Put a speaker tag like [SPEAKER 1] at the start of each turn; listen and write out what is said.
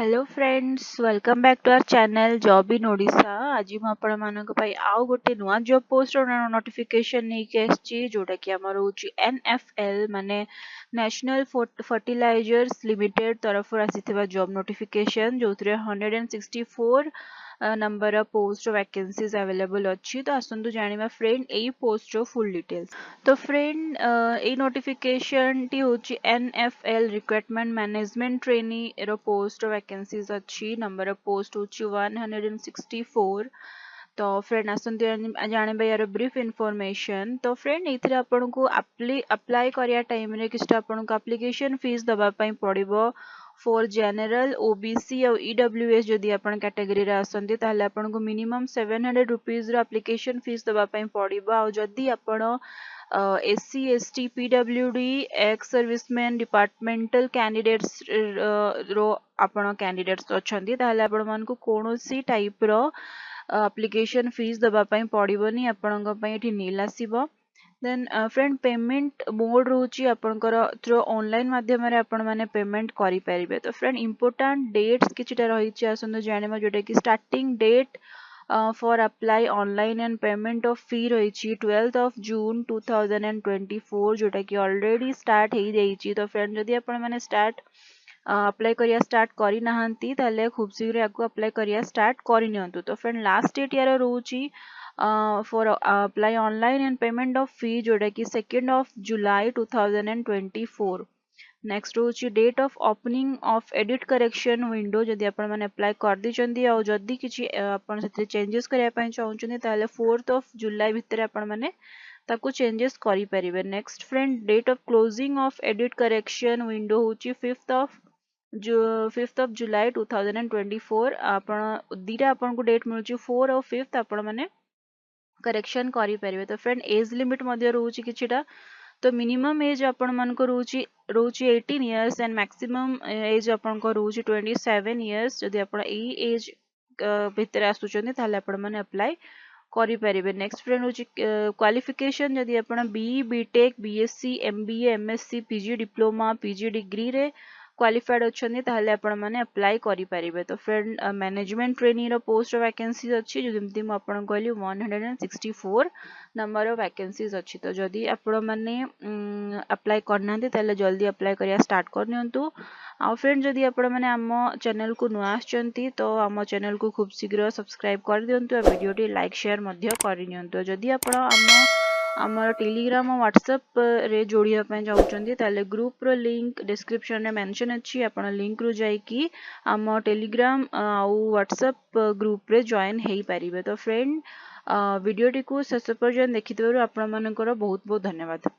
[SPEAKER 1] Hello friends welcome back to our channel job in Odisha. आज मैं आपण मानक पई आउ गोटे नुआ जॉब पोस्ट नोटिफिकेशन नहीं के आछि जोटा कि हमर होची एनएफएल माने नेशनल फर्टिलाइजर्स लिमिटेड तरफ आसीथिबा जॉब नोटिफिकेशन जोथरे 164 number of post vacancies available अच्छी। तो आसतु जानिबा फ्रेंड एई पोस्ट रो फुल डिटेल्स। तो फ्रेंड ए नोटिफिकेशन टी होची एनएफएल रिक्रूटमेंट मैनेजमेंट ट्रेनी रो पोस्ट वैकेंसीज अच्छी। नंबर ऑफ पोस्ट होची 164। तो फ्रेंड आसतु जानिबा यार ब्रीफ इन्फॉर्मेशन। तो फ्रेंड एथिरे आपन को अप्लाई करिया टाइम रे किछटा आपन को एप्लीकेशन फीस दबा पई पड़िबो। फॉर जनरल ओबीसी और ईडब्ल्यूएस जदि आपण कैटेगरी रे आसंती ताहले आपण को मिनिमम 700 रुपीस रो एप्लीकेशन फीस दबा पई पड़िबो। और जदि आपण SC ST PWD ex serviceman departmental candidates रो आपण कैंडिडेट्स अछंती ताहले आपण मान को कोनोसी टाइप रो एप्लीकेशन फीस दबा पई पड़िबोनी। आपण पई एठी नील आसीबो। देन फ्रेंड पेमेंट मोड रोची आपनकर थ्रू ऑनलाइन माध्यम रे आपण माने पेमेंट करि परिबे। तो फ्रेंड इंपोर्टेंट डेट्स किछटा रहिछि आसनो जानिबा जोटा कि starting date for apply online and payment of fee रहिछि 12th ऑफ जून 2024 जोटा कि ऑलरेडी स्टार्ट हे जाइछि। तो फ्रेंड जदि आपण माने स्टार्ट अप्लाई करिया स्टार्ट करि नाहंती ताले खूब शीघ्र याको अप्लाई करिया स्टार्ट करि नियंतु। तो फ्रेंड लास्ट डेट यार रोची for apply online and payment of fee जोटा कि 2nd of July 2024। नेक्स्ट होची date of opening of edit correction window जदि आपण माने अप्लाई कर दिचंदी और जदि किछि आपण सेते चेंजेस करिया पय चाहउचंदी ताले 4th of July भितर आपण माने ताको चेंजेस करि परिबे। Next friend date of closing of edit correction window होची 5th of July 2024। आपण दीटा आपण को डेट मिलुची 4 और 5th आपण माने करेक्शन करि परिबे। तो फ्रेंड एज लिमिट मध्ये रहउची किछिटा। तो मिनिमम एज आपण मन को रहउची 18 इयर्स एंड मैक्सिमम एज आपण को रहउची 27 इयर्स। जदि आपण एई एज भितर आसुचंदी ताले आपण माने अप्लाई करि परिबे। नेक्स्ट फ्रेंड होची क्वालिफिकेशन जदि आपण BE BTech BSc MBA MSc PG diploma PG degree रे क्वालिफाइड अच्छे ताहले आपण माने अप्लाई करि परिबे। तो फ्रेंड मैनेजमेंट ट्रेनी रो पोस्ट वैकेंसीज अच्छी जो जेमती मु आपण कहली 164 नंबर ऑफ वैकेंसीज अच्छी। तो जदि आपण माने अप्लाई करना ताहले जल्दी अप्लाई करिया स्टार्ट कर नियंतु। आ फ्रेंड जदि आपण माने आम चैनल को नुआ आछंती तो आम चैनल को खूब शीघ्र सब्सक्राइब कर दियंतु आ वीडियो टी लाइक शेयर मध्य कर नियंतु। जदि आपण आमर टेलीग्राम और व्हाट्सएप रे जोड़िया पय जाउचंदी ताले ग्रुप रो लिंक डिस्क्रिप्शन रे मेंशन अछि। आपण लिंक रो जाई कि आम टेलीग्राम और व्हाट्सएप ग्रुप रे जॉइन हेई परिबे। तो फ्रेंड वीडियो टी को शेष पर्यंत देखिथिबारु आपण मानकर बहुत बहुत धन्यवाद।